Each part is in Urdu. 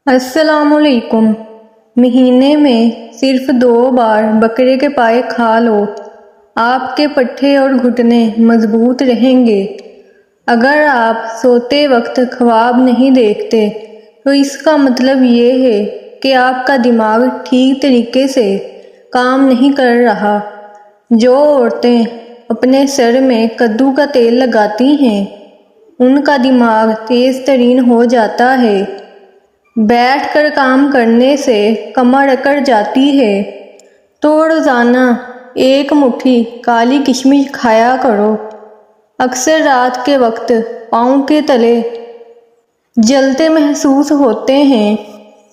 السلام علیکم۔ مہینے میں صرف 2 بار بکرے کے پائے کھا لو، آپ کے پٹھے اور گھٹنے مضبوط رہیں گے۔ اگر آپ سوتے وقت خواب نہیں دیکھتے تو اس کا مطلب یہ ہے کہ آپ کا دماغ ٹھیک طریقے سے کام نہیں کر رہا۔ جو عورتیں اپنے سر میں کدو کا تیل لگاتی ہیں ان کا دماغ تیز ترین ہو جاتا ہے۔ بیٹھ کر کام کرنے سے کمر اکڑ جاتی ہے تو روزانہ 1 مٹھی کالی کشمش کھایا کرو۔ اکثر رات کے وقت پاؤں کے تلے جلتے محسوس ہوتے ہیں،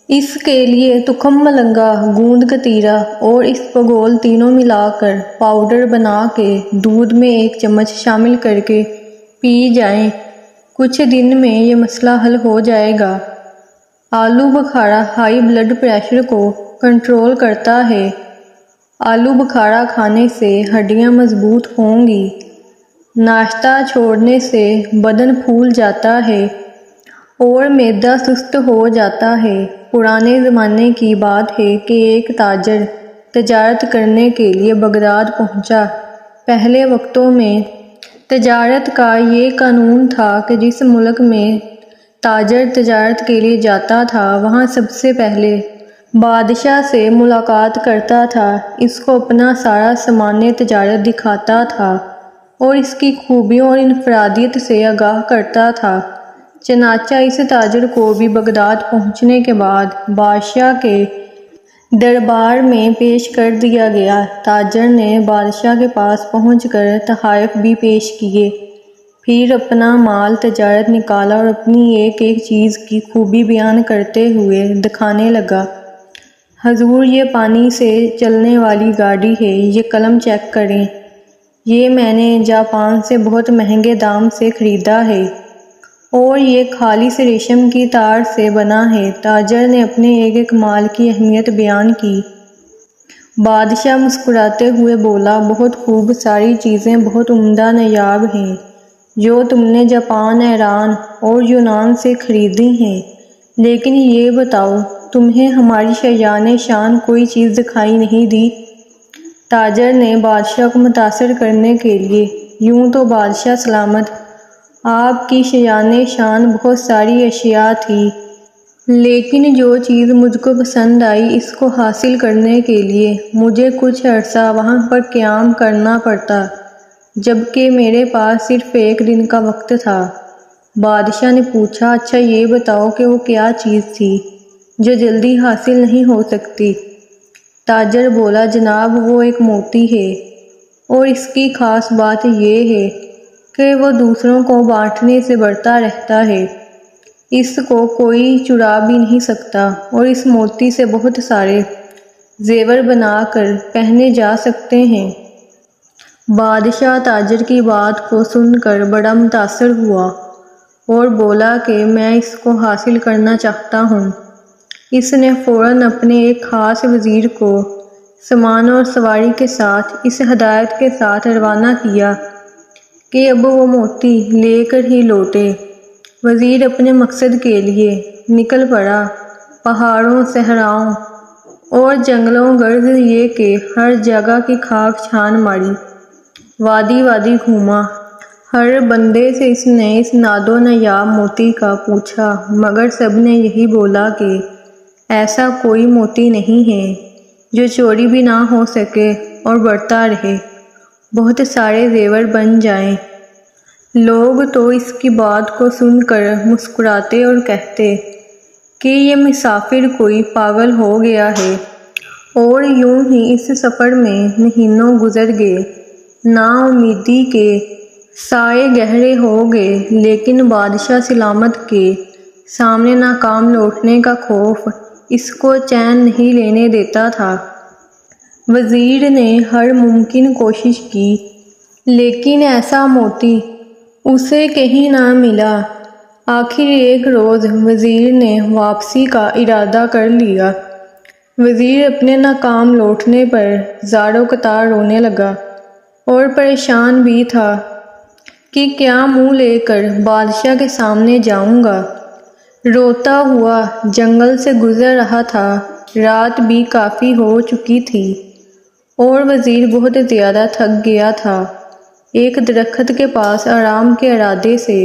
اس کے لیے تخم ملنگا، گوند کتیرا اور اسپغول تینوں ملا کر پاؤڈر بنا کے دودھ میں 1 چمچ شامل کر کے پی جائیں۔ کچھ دن میں یہ مسئلہ حل ہو جائے گا۔ آلو بخارا ہائی بلڈ پریشر کو کنٹرول کرتا ہے۔ آلو بخارا کھانے سے ہڈیاں مضبوط ہوں گی۔ ناشتہ چھوڑنے سے بدن پھول جاتا ہے اور معدہ سست ہو جاتا ہے۔ پرانے زمانے کی بات ہے کہ ایک تاجر تجارت کرنے کے لیے بغداد پہنچا۔ پہلے وقتوں میں تجارت کا یہ قانون تھا کہ جس ملک میں تاجر تجارت کے لیے جاتا تھا وہاں سب سے پہلے بادشاہ سے ملاقات کرتا تھا، اس کو اپنا سارا سامان تجارت دکھاتا تھا اور اس کی خوبیوں اور انفرادیت سے آگاہ کرتا تھا۔ چنانچہ اس تاجر کو بھی بغداد پہنچنے کے بعد بادشاہ کے دربار میں پیش کر دیا گیا۔ تاجر نے بادشاہ کے پاس پہنچ کر تحائف بھی پیش کیے، پھر اپنا مال تجارت نکالا اور اپنی ایک ایک چیز کی خوبی بیان کرتے ہوئے دکھانے لگا۔ حضور، یہ پانی سے چلنے والی گاڑی ہے، یہ قلم چیک کریں، یہ میں نے جاپان سے بہت مہنگے دام سے خریدا ہے اور یہ خالص ریشم کی تار سے بنا ہے۔ تاجر نے اپنے ایک ایک مال کی اہمیت بیان کی۔ بادشاہ مسکراتے ہوئے بولا، بہت خوب، ساری چیزیں بہت عمدہ نایاب ہیں جو تم نے جاپان، ایران اور یونان سے خریدی ہیں، لیکن یہ بتاؤ تمہیں ہماری شایان شان کوئی چیز دکھائی نہیں دی؟ تاجر نے بادشاہ کو متاثر کرنے کے لیے، یوں تو بادشاہ سلامت، آپ کی شایان شان بہت ساری اشیاء تھی، لیکن جو چیز مجھ کو پسند آئی اس کو حاصل کرنے کے لیے مجھے کچھ عرصہ وہاں پر قیام کرنا پڑتا، جبکہ میرے پاس صرف 1 دن کا وقت تھا۔ بادشاہ نے پوچھا، اچھا یہ بتاؤ کہ وہ کیا چیز تھی جو جلدی حاصل نہیں ہو سکتی؟ تاجر بولا، جناب وہ ایک موتی ہے اور اس کی خاص بات یہ ہے کہ وہ دوسروں کو بانٹنے سے بڑھتا رہتا ہے، اس کو کوئی چرا بھی نہیں سکتا اور اس موتی سے بہت سارے زیور بنا کر پہنے جا سکتے ہیں۔ بادشاہ تاجر کی بات کو سن کر بڑا متاثر ہوا اور بولا کہ میں اس کو حاصل کرنا چاہتا ہوں۔ اس نے فوراً اپنے ایک خاص وزیر کو سامان اور سواری کے ساتھ اس ہدایت کے ساتھ روانہ کیا کہ اب وہ موتی لے کر ہی لوٹے۔ وزیر اپنے مقصد کے لیے نکل پڑا۔ پہاڑوں، صحراؤں اور جنگلوں غرض یہ کہ ہر جگہ کی خاک چھان ماری، وادی وادی گھوما، ہر بندے سے اس نے اس ناد و نایاب موتی کا پوچھا، مگر سب نے یہی بولا کہ ایسا کوئی موتی نہیں ہے جو چوری بھی نہ ہو سکے اور بڑھتا رہے، بہت سارے زیور بن جائیں۔ لوگ تو اس کی بات کو سن کر مسکراتے اور کہتے کہ یہ مسافر کوئی پاگل ہو گیا ہے، اور یوں ہی اس سفر میں مہینوں گزر گئے۔ نا امیدی کے سائے گہرے ہو گئے، لیکن بادشاہ سلامت کے سامنے ناکام لوٹنے کا خوف اس کو چین نہیں لینے دیتا تھا۔ وزیر نے ہر ممکن کوشش کی، لیکن ایسا موتی اسے کہیں نہ ملا۔ آخر ایک روز وزیر نے واپسی کا ارادہ کر لیا۔ وزیر اپنے ناکام لوٹنے پر زار و قطار رونے لگا اور پریشان بھی تھا کہ کیا منہ لے کر بادشاہ کے سامنے جاؤں گا۔ روتا ہوا جنگل سے گزر رہا تھا۔ رات بھی کافی ہو چکی تھی اور وزیر بہت زیادہ تھک گیا تھا۔ ایک درخت کے پاس آرام کے ارادے سے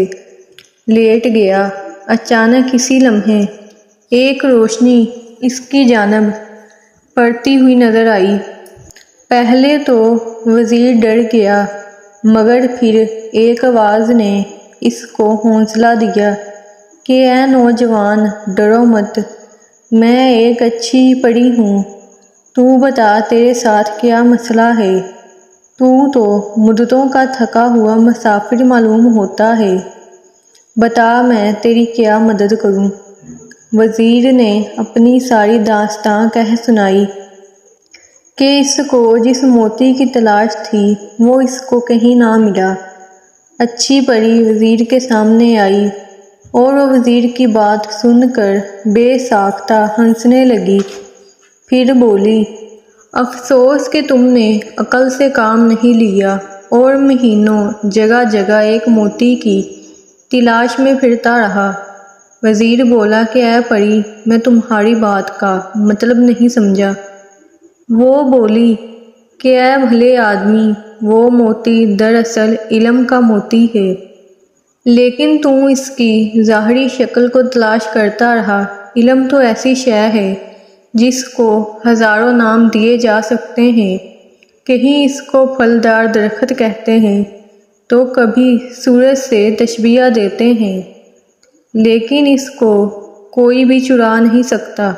لیٹ گیا۔ اچانک اسی لمحے ایک روشنی اس کی جانب پڑتی ہوئی نظر آئی۔ پہلے تو وزیر ڈر گیا، مگر پھر ایک آواز نے اس کو حوصلہ دیا کہ اے نوجوان، ڈرو مت، میں ایک اچھی پری ہوں۔ تو بتا تیرے ساتھ کیا مسئلہ ہے؟ تو مدتوں کا تھکا ہوا مسافر معلوم ہوتا ہے، بتا میں تیری کیا مدد کروں؟ وزیر نے اپنی ساری داستان کہہ سنائی کہ اس کو جس موتی کی تلاش تھی وہ اس کو کہیں نہ ملا۔ اچھی پری وزیر کے سامنے آئی اور وہ وزیر کی بات سن کر بے ساختہ ہنسنے لگی۔ پھر بولی، افسوس کہ تم نے عقل سے کام نہیں لیا اور مہینوں جگہ جگہ ایک موتی کی تلاش میں پھرتا رہا۔ وزیر بولا کہ اے پری، میں تمہاری بات کا مطلب نہیں سمجھا۔ وہ بولی کہ اے بھلے آدمی، وہ موتی دراصل علم کا موتی ہے، لیکن تو اس کی ظاہری شکل کو تلاش کرتا رہا۔ علم تو ایسی شے ہے جس کو ہزاروں نام دیے جا سکتے ہیں۔ کہیں اس کو پھلدار درخت کہتے ہیں تو کبھی سورج سے تشبیہ دیتے ہیں، لیکن اس کو کوئی بھی چرا نہیں سکتا۔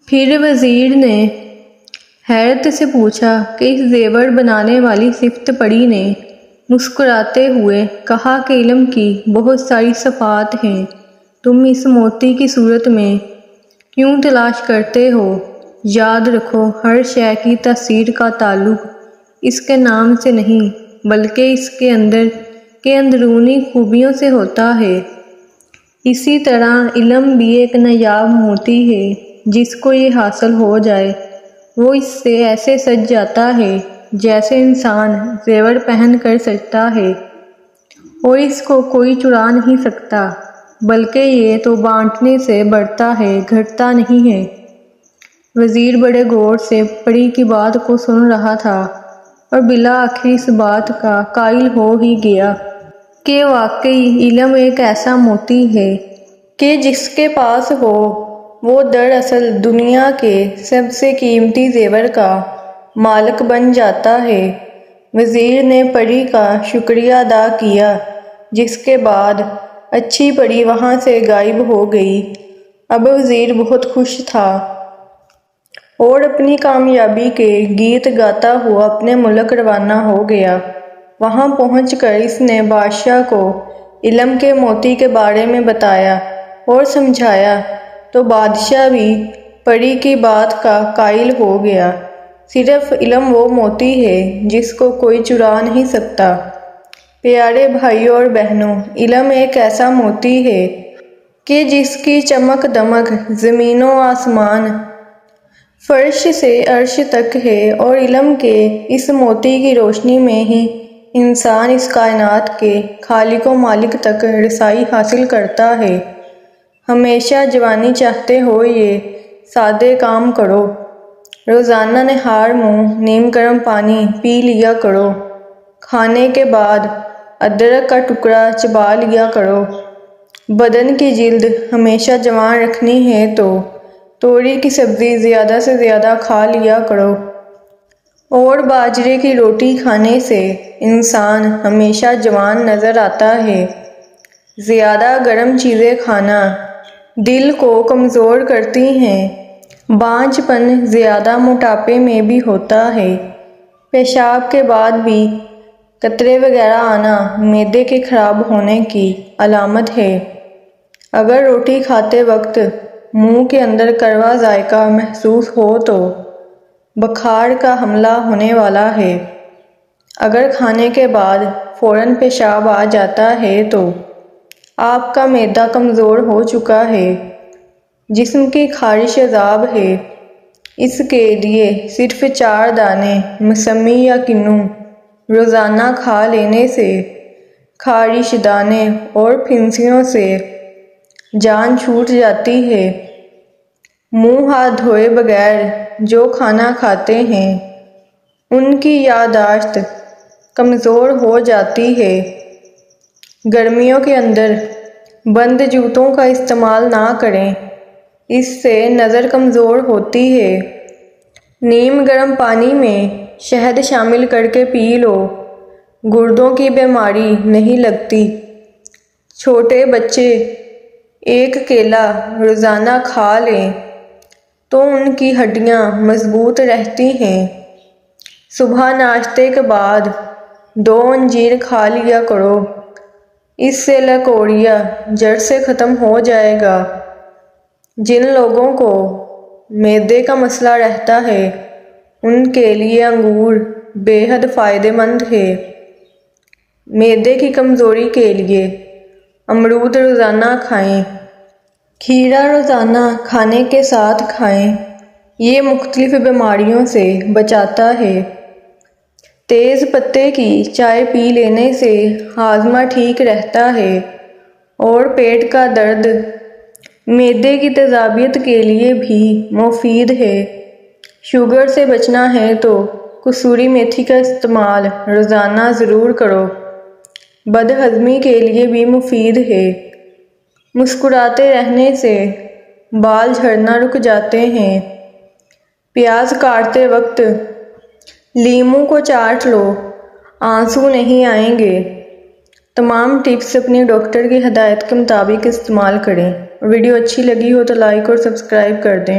پھر وزیر نے حیرت سے پوچھا کہ اس زیور بنانے والی صفت پری نے مسکراتے ہوئے کہا کہ علم کی بہت ساری صفات ہیں، تم اس موتی کی صورت میں کیوں تلاش کرتے ہو؟ یاد رکھو، ہر شے کی تاثیر کا تعلق اس کے نام سے نہیں بلکہ اس کے اندر کے اندرونی خوبیوں سے ہوتا ہے۔ اسی طرح علم بھی ایک نایاب موتی ہے، جس کو یہ حاصل ہو جائے وہ اس سے ایسے سج جاتا ہے جیسے انسان زیور پہن کر سجتا ہے، اور اس کو کوئی چرا نہیں سکتا، بلکہ یہ تو بانٹنے سے بڑھتا ہے، گھٹتا نہیں ہے۔ وزیر بڑے غور سے پری کی بات کو سن رہا تھا اور بالآخر اس بات کا قائل ہو ہی گیا کہ واقعی علم ایک ایسا موتی ہے کہ جس کے پاس ہو وہ دراصل دنیا کے سب سے قیمتی زیور کا مالک بن جاتا ہے۔ وزیر نے پری کا شکریہ ادا کیا، جس کے بعد اچھی پری وہاں سے غائب ہو گئی۔ اب وزیر بہت خوش تھا اور اپنی کامیابی کے گیت گاتا ہوا اپنے ملک روانہ ہو گیا۔ وہاں پہنچ کر اس نے بادشاہ کو علم کے موتی کے بارے میں بتایا اور سمجھایا تو بادشاہ بھی پری کی بات کا قائل ہو گیا۔ صرف علم وہ موتی ہے جس کو کوئی چرا نہیں سکتا۔ پیارے بھائیوں اور بہنوں، علم ایک ایسا موتی ہے کہ جس کی چمک دمک زمین و آسمان، فرش سے عرش تک ہے، اور علم کے اس موتی کی روشنی میں ہی انسان اس کائنات کے خالق و مالک تک رسائی حاصل کرتا ہے۔ ہمیشہ جوانی چاہتے ہو یہ سادے کام کرو، روزانہ نہار منہ نیم گرم پانی پی لیا کرو، کھانے کے بعد ادرک کا ٹکڑا چبا لیا کرو، بدن کی جلد ہمیشہ جوان رکھنی ہے تو توری کی سبزی زیادہ سے زیادہ کھا لیا کرو، اور باجرے کی روٹی کھانے سے انسان ہمیشہ جوان نظر آتا ہے۔ زیادہ گرم چیزیں کھانا دل کو کمزور کرتی ہیں۔ بانجھ پن زیادہ موٹاپے میں بھی ہوتا ہے۔ پیشاب کے بعد بھی قطرے وغیرہ آنا معدے کے خراب ہونے کی علامت ہے۔ اگر روٹی کھاتے وقت منہ کے اندر کڑوا ذائقہ محسوس ہو تو بخار کا حملہ ہونے والا ہے۔ اگر کھانے کے بعد فوراً پیشاب آ جاتا ہے تو آپ کا معدہ کمزور ہو چکا ہے، جسم کی خارش عذاب ہے۔ اس کے لیے صرف 4 دانے موسمی یا کنو روزانہ کھا لینے سے خارش دانے اور پھنسیوں سے جان چھوٹ جاتی ہے۔ منہ ہاتھ دھوئے بغیر جو کھانا کھاتے ہیں ان کی یادداشت کمزور ہو جاتی ہے۔ گرمیوں کے اندر بند جوتوں کا استعمال نہ کریں، اس سے نظر کمزور ہوتی ہے۔ نیم گرم پانی میں شہد شامل کر کے پی لو، گردوں کی بیماری نہیں لگتی۔ چھوٹے بچے ایک کیلا روزانہ کھا لیں تو ان کی ہڈیاں مضبوط رہتی ہیں۔ صبح ناشتے کے بعد 2 انجیر کھا لیا کرو، اس سے لکوڑیا جڑ سے ختم ہو جائے گا۔ جن لوگوں کو معدے کا مسئلہ رہتا ہے ان کے لیے انگور بے حد فائدہ مند ہے۔ معدے کی کمزوری کے لیے امرود روزانہ کھائیں، کھیرا روزانہ کھانے کے ساتھ کھائیں، یہ مختلف بیماریوں سے بچاتا ہے۔ تیز پتے کی چائے پی لینے سے ہاضمہ ٹھیک رہتا ہے اور پیٹ کا درد، معدے کی تیزابیت کے لیے بھی مفید ہے۔ شوگر سے بچنا ہے تو کسوری میتھی کا استعمال روزانہ ضرور کرو، بد ہضمی کے لیے بھی مفید ہے۔ مسکراتے رہنے سے بال جھڑنا رک جاتے ہیں۔ پیاز کاٹتے وقت لیموں کو چاٹ لو، آنسو نہیں آئیں گے۔ تمام ٹپس اپنی ڈاکٹر کی ہدایت کے مطابق استعمال کریں۔ ویڈیو اچھی لگی ہو تو لائک اور سبسکرائب کر دیں۔